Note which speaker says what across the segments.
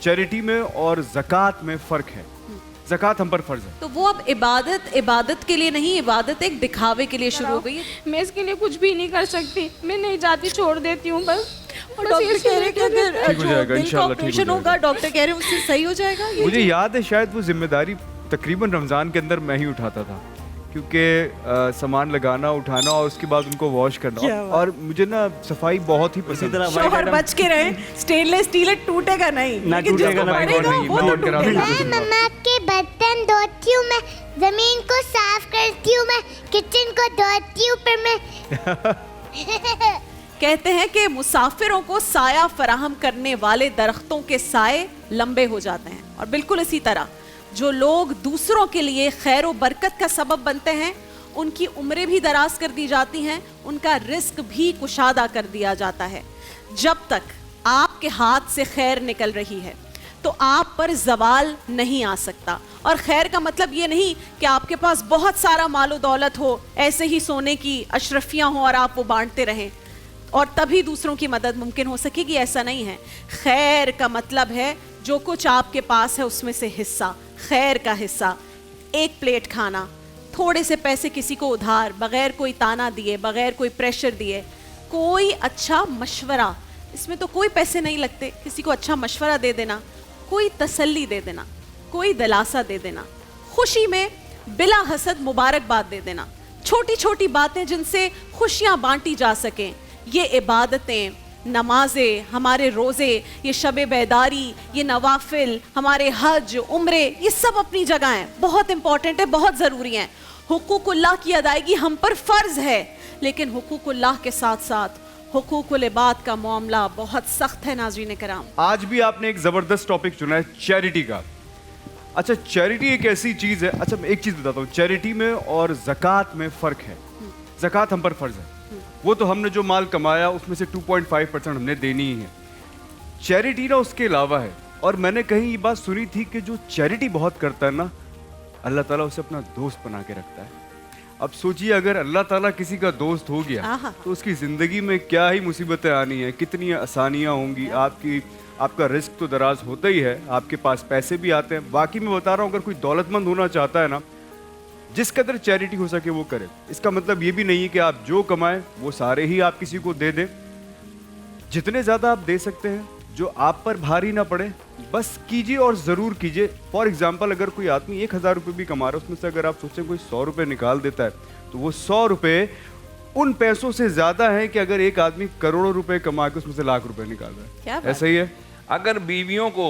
Speaker 1: Charity में और ज़कात में फ़र्क है। ज़कात हम पर फ़र्ज़ है।
Speaker 2: तो वो अब इबादत के लिए नहीं, इबादत एक दिखावे के लिए शुरू हो गई है।
Speaker 3: मैं इसके लिए कुछ भी नहीं कर सकती, मैं नहीं जाती, छोड़ देती हूँ बस।
Speaker 2: डॉक्टर कह रहे हैं कि अगर
Speaker 1: ठीक हो
Speaker 2: जो
Speaker 1: जाएगा,
Speaker 2: दिल का
Speaker 1: इंशाल्लाह ठीक हो
Speaker 2: ऑपरेशन होगा,
Speaker 1: जाएगा।
Speaker 2: डॉक्टर कह रहे हैं उससे सही हो जाएगा। ये
Speaker 1: मुझे याद है शायद वो जिम्मेदारी तकरीबन रमज़ान के अंदर मैं ही उठाता था, क्योंकि सामान लगाना उठाना और उसके बाद उनको वॉश करना, और मुझे ना सफाई बहुत ही पसंद है।
Speaker 2: शौहर बच के रहे, स्टेनलेस स्टील टूटेगा नहीं,
Speaker 4: ना
Speaker 2: लेकिन
Speaker 4: टूटेगा,
Speaker 2: जिसको
Speaker 4: ना
Speaker 2: पड़ेगा
Speaker 1: नहीं,
Speaker 2: वो
Speaker 1: मैं
Speaker 2: तो
Speaker 1: और करा
Speaker 2: टूटेगा।
Speaker 1: दूंगा।
Speaker 5: मैं मम्मा के बर्तन धोती हूँ, मैं जमीन को साफ करती हूँ, मैं किचन को धोती हूँ, फिर मैं
Speaker 2: कहते हैं कि मुसाफिरों को साया फराहम करने वाले दरख्तों के साए लंबे हो जाते हैं, और बिल्कुल इसी तरह जो लोग दूसरों के लिए खैर व बरकत का सबब बनते हैं उनकी उम्रें भी दराज कर दी जाती हैं, उनका रिस्क भी कुशादा कर दिया जाता है। जब तक आपके हाथ से खैर निकल रही है तो आप पर जवाल नहीं आ सकता। और खैर का मतलब ये नहीं कि आपके पास बहुत सारा मालो दौलत हो, ऐसे ही सोने की अशरफियाँ हो और आप वो बांटते रहें और तभी दूसरों की मदद मुमकिन हो सकेगी, ऐसा नहीं है। खैर का मतलब है जो कुछ आपके पास है उसमें से हिस्सा, खैर का हिस्सा, एक प्लेट खाना, थोड़े से पैसे किसी को उधार, बगैर कोई ताना दिए, बगैर कोई प्रेशर दिए, कोई अच्छा मशवरा, इसमें तो कोई पैसे नहीं लगते, किसी को अच्छा मशवरा दे देना, कोई तसल्ली दे देना, कोई दिलासा दे देना, खुशी में बिला हसद मुबारकबाद दे देना, छोटी छोटी बातें जिनसे खुशियां बांटी जा सकें, ये इबादतें, नमाजें, हमारे रोज़े, ये शब बेदारी, ये नवाफिल, हमारे हज, उम्रे, ये सब अपनी जगह हैं, बहुत इंपॉर्टेंट है, बहुत ज़रूरी हैं। हुकूकुल्लाह की अदायगी हम पर फ़र्ज़ है, लेकिन हुकूकुल्लाह के साथ साथ हुकूकुल इबाद का मामला बहुत सख्त है। नाज़रीन कराम, आज
Speaker 1: भी आपने एक ज़बरदस्त टॉपिक चुना है, चैरिटी का। अच्छा, चैरिटी एक ऐसी चीज़ है, अच्छा मैं एक चीज़ बताता हूँ, चैरिटी में और ज़कात में फ़र्क है। ज़कात हम पर फ़र्ज़ है, वो तो हमने जो माल कमाया उसमें से 2.5% हमने देनी ही है। चैरिटी ना उसके अलावा है, और मैंने कहीं ये बात सुनी थी कि जो चैरिटी बहुत करता है ना, अल्लाह ताला उसे अपना दोस्त बना के रखता है। अब सोचिए अगर अल्लाह ताला किसी का दोस्त हो गया तो उसकी ज़िंदगी में क्या ही मुसीबतें आनी हैं, कितनी आसानियाँ होंगी, आपका रिस्क तो दराज होता ही है, आपके पास पैसे भी आते हैं। बाकी मैं बता रहा हूँ, अगर कोई दौलतमंद होना चाहता है ना, जिस कदर चैरिटी हो सके वो करे। इसका मतलब ये भी नहीं है कि आप जो कमाएं वो सारे ही आप किसी को दे दें, जितने ज़्यादा आप दे सकते हैं, जो आप पर भारी ना पड़े, बस कीजिए और ज़रूर कीजिए। फॉर एग्जांपल, अगर कोई आदमी 1000 रुपये भी कमा रहा है, उसमें से अगर आप सोचें कोई 100 रुपये निकाल देता है, तो वो 100 रुपये उन पैसों से ज़्यादा है कि अगर एक आदमी करोड़ों रुपए कमा के उसमें से लाख रुपए निकाल रहा है। ऐसा ही है।
Speaker 6: अगर बीवियों को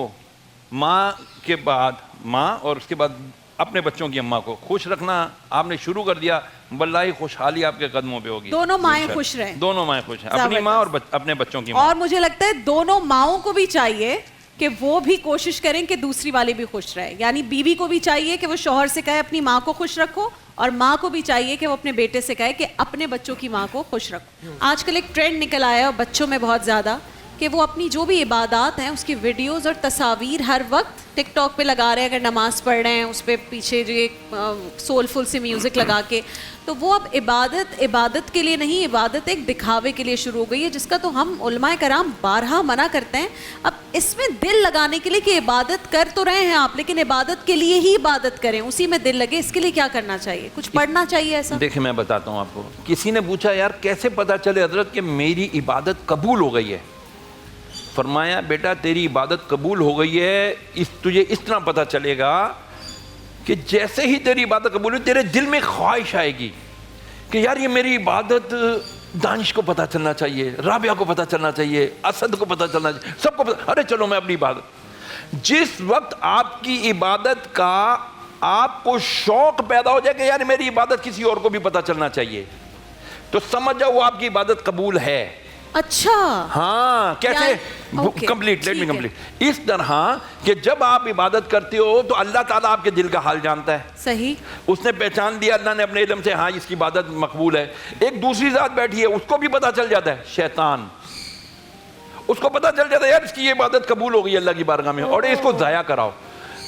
Speaker 6: माँ के बाद माँ और उसके बाद अपने बच्चों की अम्मा को खुश रखना आपने शुरू कर दिया, वल्लाही खुशहाली आपके कदमों पे होगी।
Speaker 2: दोनों माएँ खुश रहें,
Speaker 6: दोनों माएँ खुश हैं, अपनी माँ और अपने बच्चों की माँ।
Speaker 2: और मुझे लगता है दोनों माओं को भी चाहिए कि वो भी कोशिश करें कि दूसरी वाली भी खुश रहे। यानी बीवी को भी चाहिए कि वो शौहर से कहे अपनी माँ को खुश रखो, और माँ को भी चाहिए कि वो अपने बेटे से कहे कि अपने बच्चों की माँ को खुश रखो। आजकल एक ट्रेंड निकल आया है बच्चों में बहुत ज़्यादा, कि वो अपनी जो भी इबादत हैं उसकी वीडियोस और तस्वीर हर वक्त टिकटॉक पे लगा रहे हैं। अगर नमाज़ पढ़ रहे हैं उस पर पीछे जो एक सोलफुल सी म्यूज़िक लगा के, तो वो अब इबादत के लिए नहीं, इबादत एक दिखावे के लिए शुरू हो गई है, जिसका तो हम उलमाए कराम बारहा मना करते हैं। अब इसमें दिल लगाने के लिए कि इबादत कर तो रहे हैं आप, लेकिन इबादत के लिए ही इबादत करें, उसी में दिल लगे, इसके लिए क्या करना चाहिए? कुछ पढ़ना चाहिए ऐसा?
Speaker 6: देखिए मैं बताता हूँ आपको, किसी ने पूछा यार कैसे पता चले हजरत कि मेरी इबादत कबूल हो गई है? फरमाया बेटा तेरी इबादत कबूल हो गई है, तुझे इस तरह पता चलेगा कि जैसे ही तेरी इबादत कबूल हुई तेरे दिल में ख्वाहिश आएगी कि यार ये मेरी इबादत दानिश को पता चलना चाहिए, राबिया को पता चलना चाहिए, असद को पता चलना चाहिए, सबको पता, अरे चलो मैं अपनी इबादत। जिस वक्त आपकी इबादत का आपको शौक पैदा हो जाए कि यार मेरी इबादत किसी और को भी पता चलना चाहिए, तो समझ जाओ वो आपकी इबादत कबूल है।
Speaker 2: अच्छा,
Speaker 6: हाँ, कैसे? Complete, let me complete. इस तरह कि जब आप इबादत करते हो तो अल्लाह ताला आपके दिल का हाल जानता है।
Speaker 2: सही,
Speaker 6: उसने पहचान दिया अल्लाह ने अपने इल्म से, हाँ इसकी इबादत मकबूल है। एक दूसरी जात बैठी है, उसको भी पता चल जाता है, शैतान, उसको पता चल जाता है यार इसकी ये इबादत कबूल हो गई अल्लाह की बारगाह में, और इसको ज़ाया कराओ।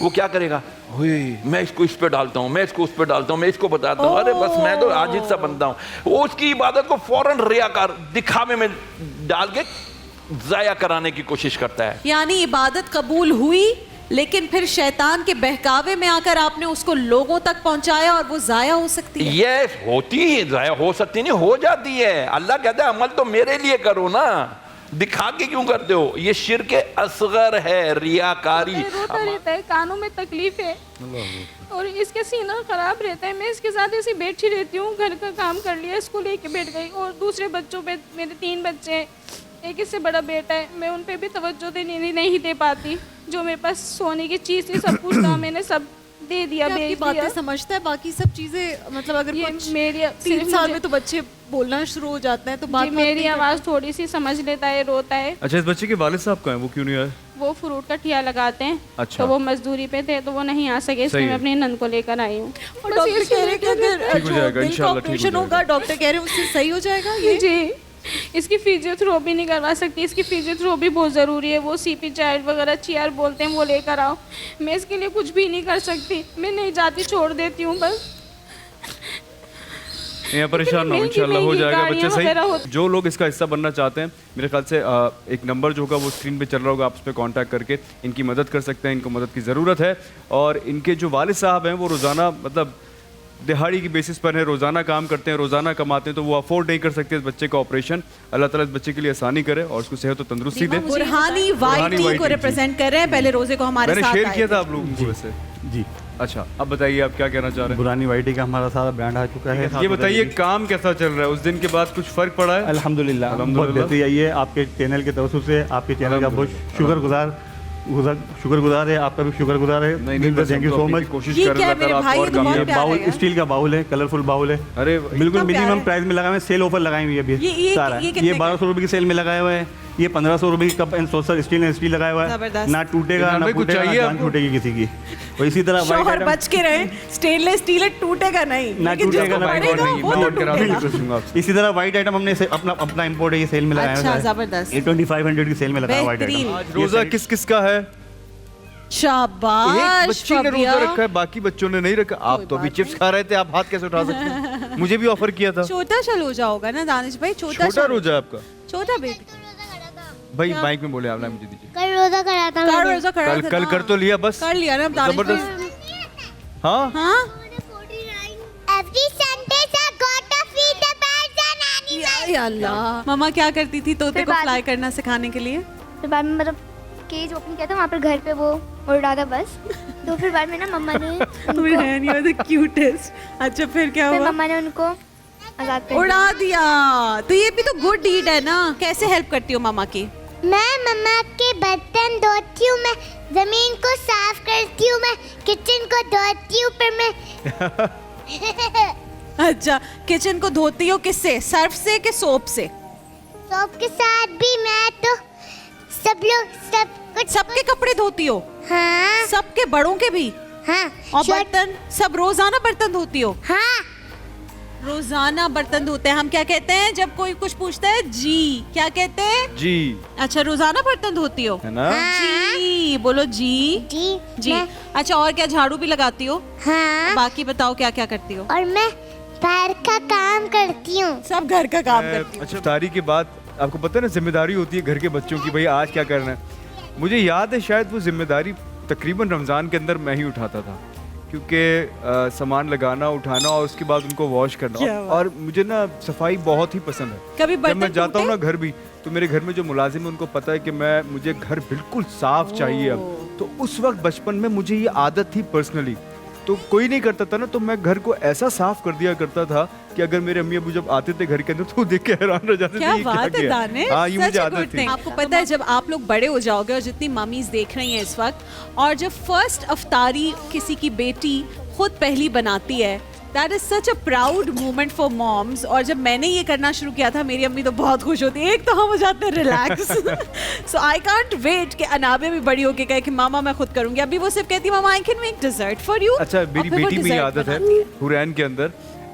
Speaker 6: वो क्या करेगा, मैं इसको इस पे डालता हूँ, मैं इसको उस पे डालता हूँ, मैं इसको बताता हूँ, अरे बस मैं तो आजिज़ सा बनता हूँ। वो उसकी इबादत को फौरन रियाकार दिखावे में डाल के ضائع کرانے کی کوشش کرتا ہے.
Speaker 2: یعنی عبادت قبول ہوئی لیکن پھر شیطان کے بہکاوے میں آ کر آپ نے اس کو لوگوں تک پہنچایا اور وہ ضائع ہو سکتی ہے.
Speaker 6: یہ ہوتی ہی ضائع ہو سکتی نہیں, ہو جاتی ہے. اللہ کہتا ہے عمل تو میرے لیے کرو نا, دکھا کے کیوں کرتے ہو؟ یہ شرک اصغر ہے, ریاکاری.
Speaker 3: روتا رہتا ہے, کانوں میں تکلیف ہے اور اس کے سینہ خراب رہتا ہے. میں اس کے ساتھ ایسی بیٹھی رہتی ہوں, گھر کا کام کر لیا, اس کو لے کے بیٹھ گئی. اور دوسرے بچوں پہ, میرے 3 بچے ہیں, ایک اس سے بڑا بیٹا ہے, میں ان پہ بھی توجہ نہیں دے پاتی. جو میرے پاس سونے کی چیز تھی سب کچھ تھا, میں نے سب دے دیا,
Speaker 2: آپ کی
Speaker 3: بیچ
Speaker 2: باتیں
Speaker 3: دیا.
Speaker 2: سمجھتا ہے, باقی سب چیزیں مطلب اگر
Speaker 3: یہ
Speaker 2: کچھ
Speaker 3: میری
Speaker 2: 3 سال میں تو بچے بولنا شروع ہو جاتے ہیں تو بات
Speaker 3: میری آواز تھوڑی سی سمجھ لیتا ہے, روتا ہے.
Speaker 1: اچھا اس بچے کے والد صاحب کہاں ہیں, وہ کیوں نہیں آئے؟
Speaker 3: وہ فروٹ کا ٹھیا لگاتے ہیں,
Speaker 1: اچھا.
Speaker 3: تو وہ مزدوری پہ تھے تو وہ نہیں آ سکے, اس لیے میں اپنی نند کو لے کر آئی ہوں.
Speaker 2: اور ڈاکٹر کہہ رہے ہیں کہ اگر
Speaker 1: ٹھیک ہو جائے گا,
Speaker 2: دل کا
Speaker 1: انشاءاللہ ٹھیک ہو
Speaker 2: آپریشن
Speaker 1: جائے
Speaker 2: ہوگا, ڈاکٹر کہہ رہے ہیں اس سے صحیح ہو جائے گا یہ.
Speaker 3: جی, اس کی فزیوتھراپی نہیں کروا سکتی, اس کی فزیوتھراپی بہت ضروری ہے. وہ سی پی چائلڈ وغیرہ چیئر بولتے ہیں, وہ لے کر آؤ. میں اس کے لیے کچھ بھی نہیں کر سکتی, میں نہیں جاتی, چھوڑ دیتی ہوں بس.
Speaker 1: یہ پریشان نہ ہو, انشاءاللہ ہو جائے گا بچے صحیح. جو لوگ اس کا حصہ بننا چاہتے ہیں, میرے خیال سے ایک نمبر جو ہوگا وہ اسکرین پہ چل رہا ہوگا, آپ اس پہ کانٹیکٹ کر کے ان کی مدد کر سکتے ہیں. ان کو مدد کی ضرورت ہے. اور ان کے جو والد صاحب ہیں وہ روزانہ مطلب دہاڑی کی بیسس پر ہیں, روزانہ کام کرتے ہیں, روزانہ کماتے ہیں, تو وہ افورڈ نہیں کر سکتے اس بچے کا آپریشن. اللہ تعالیٰ اس بچے کے لیے آسانی کرے اور اس کو صحت و تندرستی دے.
Speaker 2: برہانی وائی ٹی کو ریپرزینٹ کر رہے ہیں, پہلے روزے کو ہمارے
Speaker 1: میں نے
Speaker 2: ساتھ
Speaker 1: شیئر
Speaker 2: آئے
Speaker 1: کیا
Speaker 2: تھے.
Speaker 1: تھا آپ لوگوں کو ویسے.
Speaker 4: جی
Speaker 1: اچھا اب بتائیے آپ کیا کہنا چاہ رہے ہیں.
Speaker 4: برانی وائی ٹی کا ہمارا سارا برانڈ آ چکا ہے.
Speaker 1: یہ بتائیے کام کیسا چل رہا ہے, اس دن کے بعد کچھ فرق پڑا ہے؟
Speaker 4: الحمدللہ بہت بہتری آئی ہے. آپ کے چینل کے توسط سے آپ کے چینل کا بہت شکر گزار ہے, آپ کا بھی شکر گزار ہے. تھینک یو سو مچ.
Speaker 1: کوشش
Speaker 2: یہ
Speaker 1: کر
Speaker 2: کیا
Speaker 1: رہا
Speaker 2: میرے
Speaker 1: تھا
Speaker 2: بھائی, یہ تو بہت پیارا
Speaker 4: باؤل
Speaker 2: ہے.
Speaker 4: اسٹیل کا باؤل ہے, کلرفل باؤل ہے.
Speaker 1: ارے
Speaker 4: بالکل منیمم پرائز میں لگا ہے, سیل آفر لگائی ہوئی ہے ابھی سارا. یہ 1200 روپے کی سیل میں لگایا ہوا ہے. یہ 1500 روپے کی کپ اینڈ سوسر اسٹیل لگایا ہوا ہے. نہ ٹوٹے گا نہ پھوٹے گا, نہ جان چھوٹے گی کسی کی. اور اسی طرح
Speaker 2: شوہر بچ کے رہے, سٹین لیس اسٹیل ٹوٹے گا نہیں,
Speaker 4: نہ
Speaker 2: لیکن
Speaker 4: ٹوٹے
Speaker 2: جس
Speaker 4: گا
Speaker 2: کو
Speaker 4: نہ
Speaker 2: پڑے گا وہ تو ٹوٹے گا.
Speaker 4: اسی طرح وائٹ آئٹم ہم نے اپنا امپورٹ ہے, یہ سیل میں لگایا
Speaker 2: اچھا
Speaker 4: ہوا ہے.
Speaker 2: زبردست,
Speaker 4: یہ 2500 کی سیل میں لگایا ہوا ہے.
Speaker 2: بہترین.
Speaker 1: روزہ کس کس کا ہے؟ ایک
Speaker 2: شاباش
Speaker 1: بچی نے
Speaker 2: فبیہ.
Speaker 1: روزہ رکھا ہے, باقی بچوں نے نہیں رکھا. آپ تو ابھی چپس کھا رہے تھے, آپ ہاتھ کیسے اٹھا سکتے ہیں؟ مجھے بھی آفر کیا تھا.
Speaker 2: چھوٹا شل ہو جاؤگا نا دانش بھائی,
Speaker 1: چھوٹا روزہ آپ کا
Speaker 2: چھوٹا بیٹا.
Speaker 1: بھائی مائک میں بولے, آپ مجھے دیجیے.
Speaker 5: کل روزہ کرا تھا
Speaker 2: کل
Speaker 5: میں نے.
Speaker 2: روزہ کھڑا تھا,
Speaker 1: کل کر تو لیا, بس
Speaker 2: کر لیا نا دانش بھائی.
Speaker 1: زبردست. ہاں
Speaker 2: ہاں
Speaker 5: Every Sunday I got to feed the birds and animals.
Speaker 2: یا اللہ. ماما کیا کرتی تھی طوطے کو فلائی کرنا سکھانے کے لیے؟
Speaker 7: پھر بعد میں مطلب کیج اوپن کیا تھا وہاں پر گھر پہ وہ اڑ رہا تھا بس. تو پھر بعد میں نا مما نے
Speaker 2: اچھا پھر کیا
Speaker 7: پھر
Speaker 2: ہوا؟
Speaker 7: مما نے ان کو آزاد کر دیا.
Speaker 2: اڑا دیا. تو یہ بھی تو گڈ ڈیڈ ہے نا. کیسے ہیلپ کرتی ہو ماما کی؟
Speaker 5: میں مما کے برتن دھوتی ہوں, میں زمین کو صاف کرتی ہوں, میں کچن کو دھوتی ہوں, پھر میں
Speaker 2: اچھا کچن کو دھوتی ہو کس سے, سرف سے کہ سوپ سے؟
Speaker 5: سوپ کے ساتھ بھی. میں تو سب لوگ سب کچھ.
Speaker 2: سب کے کپڑے دھوتی ہو؟
Speaker 5: ہاں
Speaker 2: سب کے بڑوں کے بھی؟
Speaker 5: ہاں.
Speaker 2: اور برتن سب روزانہ برتن دھوتی ہو؟
Speaker 5: ہاں
Speaker 2: روزانہ برتن دھوتے ہیں. ہم کیا کہتے ہیں جب کوئی کچھ پوچھتا ہے؟ جی. کیا کہتے ہیں؟
Speaker 1: جی.
Speaker 2: اچھا روزانہ برتن دھوتی ہو؟
Speaker 1: ہے نا.
Speaker 2: جی بولو جی.
Speaker 5: جی
Speaker 2: جی. اچھا اور کیا جھاڑو بھی لگاتی ہو؟
Speaker 5: ہاں.
Speaker 2: باقی بتاؤ کیا کیا کرتی ہو؟
Speaker 5: اور میں باہر کا کام کرتی ہوں.
Speaker 2: سب گھر کا کام کرتی ہو.
Speaker 1: اچھا افطاری کے بعد آپ کو پتہ ہے نا ذمہ داری ہوتی ہے گھر کے بچوں کی, بھائی آج کیا کرنا ہے. مجھے یاد ہے شاید وہ ذمہ داری تقریباً رمضان کے اندر میں ہی اٹھاتا تھا, کیونکہ سامان لگانا اٹھانا اور اس کے بعد ان کو واش کرنا. اور مجھے نا صفائی بہت ہی پسند ہے.
Speaker 2: کبھی
Speaker 1: جب میں
Speaker 2: برتن
Speaker 1: جاتا ہوں نا گھر بھی, تو میرے گھر میں جو ملازم ہیں ان کو پتہ ہے کہ مجھے گھر بالکل صاف چاہیے اب. تو اس وقت بچپن میں مجھے یہ عادت تھی پرسنلی, تو کوئی نہیں کرتا تھا نا, تو میں گھر کو ایسا صاف کر دیا کرتا تھا کہ اگر میرے امی ابو جب آتے تھے گھر کے اندر تو دیکھ کے حیران رہ جاتے تھے.
Speaker 2: کیا بات ہے دانش,
Speaker 1: ہاں یہ مجھے عادت تھی.
Speaker 2: آپ کو پتہ ہے جب آپ لوگ بڑے ہو جاؤ گے اور جتنی مامیز دیکھ رہی ہیں اس وقت, اور جب فرسٹ افطاری کسی کی بیٹی خود پہلی بناتی ہے, that is such a proud moment for moms. اور جب میں نے یہ کرنا شروع کیا تھا میری امی تو بہت خوش ہوتی ہے, ایک تو ہم ہو جاتے ہیں relax. So I can't wait کہ انابے بھی بڑی ہو کے کہے کہ ماما میں خود کروں گی. ابھی وہ صرف کہتی ہے mama I can make dessert for you.
Speaker 1: اچھا میری بیٹی میں یہ عادت ہے حورین کے اندر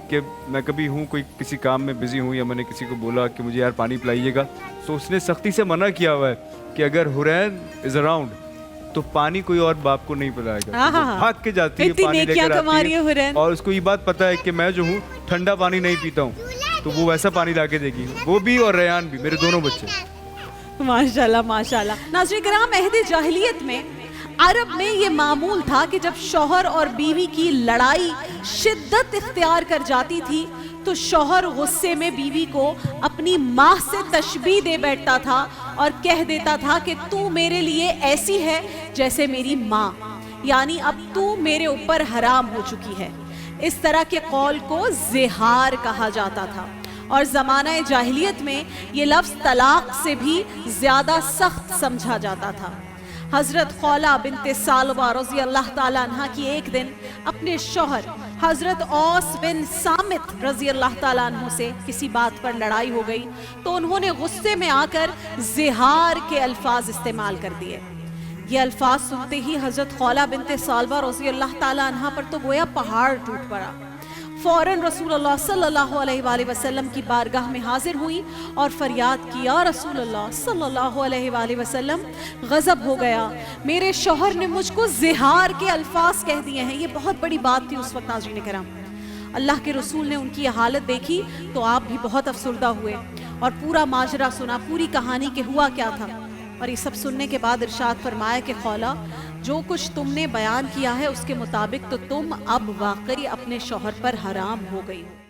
Speaker 1: کہ میں کبھی ہوں کوئی کسی کام میں بزی ہوں, یا میں نے کسی کو بولا کہ مجھے یار پانی پلائیے گا, تو اس نے سختی سے منع کیا ہوا ہے کہ اگر حورین از اراؤنڈ تو پانی کوئی اور باپ کو نہیں پلائے گا. بھاگ کے جاتی ہے پانی لے کر آتی ہے, اور اس کو یہ بات پتہ ہے کہ میں جو ہوں ٹھنڈا پانی نہیں پیتا ہوں, تو وہ ویسا پانی لا کے دے گی. وہ بھی اور ریان بھی, میرے دونوں بچے.
Speaker 2: माशाल्लाह माशाल्लाह। नाज़रीन किराम, अहद जाहिलियत में अरब में ये मामूल था कि जब शौहर और बीवी की लड़ाई शिद्दत इख्तियार कर जाती थी तो शौहर गुस्से में बीवी को अपनी माँ से तशबीह दे बैठता था और कह देता था कि तू मेरे लिए ऐसी है जैसे मेरी माँ, यानी अब तू मेरे ऊपर हराम हो चुकी है। इस तरह के कौल को ज़िहार कहा जाता था और ज़माना जाहिलियत में ये लफ्ज़ तलाक से भी ज़्यादा सख्त समझा जाता था। हज़रत खौला बिनते सालबा रज़ी अल्लाह ताला अन्हा की एक दिन अपने शौहर हज़रत औस बिन सामित रज़ी अल्लाह ताला अन्हु से किसी बात पर लड़ाई हो गई तो उन्होंने गुस्से में आकर ज़िहार के अल्फाज इस्तेमाल कर दिए। ये अल्फाज सुनते ही हज़रत खौला बिनते सालबा रज़ी अल्लाह ताला अन्हा पर तो गोया पहाड़ टूट पड़ा। फ़ौरन रसूलुल्लाह सल्लल्लाहु अलैहि वसल्लम की बारगाह में हाजिर हुई और फरियाद की, या रसूलुल्लाह सल्लल्लाहु अलैहि वसल्लम, गज़ब हो गया, मेरे शौहर ने मुझको ज़िहार के अल्फाज कह दिए हैं। ये बहुत बड़ी बात थी उस वक्त नाज़रीन किराम। अल्लाह के रसूल ने उनकी हालत देखी तो आप भी बहुत अफसरदा हुए और पूरा माजरा सुना, पूरी कहानी के हुआ क्या था। और ये सब सुनने के बाद इरशाद फरमाया कि खौला, जो कुछ तुमने बयान किया है उसके मुताबिक तो तुम अब वाकई अपने शौहर पर हराम हो गई हो।